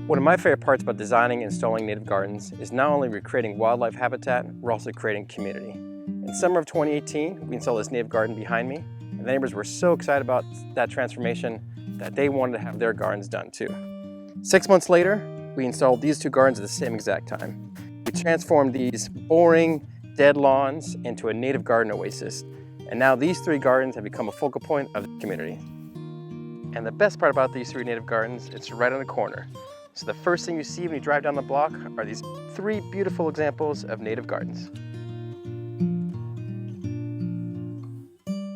One of my favorite parts about designing and installing native gardens is not only recreating wildlife habitat, we're also creating community. In summer of 2018, we installed this native garden behind me, and the neighbors were so excited about that transformation that they wanted to have their gardens done too. 6 months later, we installed these two gardens at the same exact time. We transformed these boring, dead lawns into a native garden oasis, and now these three gardens have become a focal point of the community. And the best part about these three native gardens, it's right on the corner. So the first thing you see when you drive down the block are these three beautiful examples of native gardens.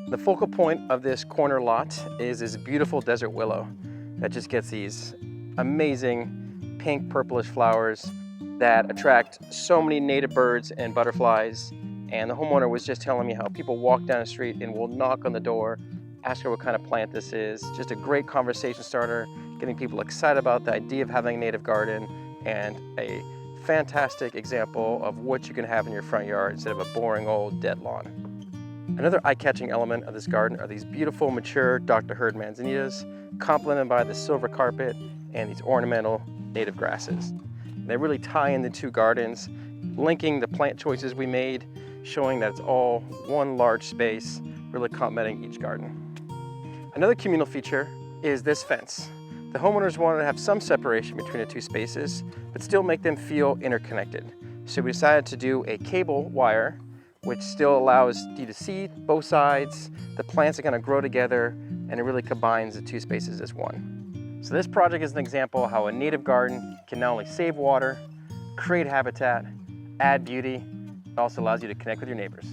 The focal point of this corner lot is this beautiful desert willow that just gets these amazing pink purplish flowers that attract so many native birds and butterflies. And the homeowner was just telling me how people walk down the street and will knock on the door, ask her what kind of plant this is. Just a great conversation starter, getting people excited about the idea of having a native garden, and a fantastic example of what you can have in your front yard instead of a boring old dead lawn. Another eye-catching element of this garden are these beautiful mature Dr. Hurd manzanitas, complemented by the silver carpet and these ornamental native grasses. They really tie in the two gardens, linking the plant choices we made, showing that it's all one large space, really complementing each garden. Another communal feature is this fence. The homeowners wanted to have some separation between the two spaces, but still make them feel interconnected. So we decided to do a cable wire, which still allows you to see both sides. The plants are going to grow together, and it really combines the two spaces as one. So this project is an example of how a native garden can not only save water, create habitat, add beauty, it also allows you to connect with your neighbors.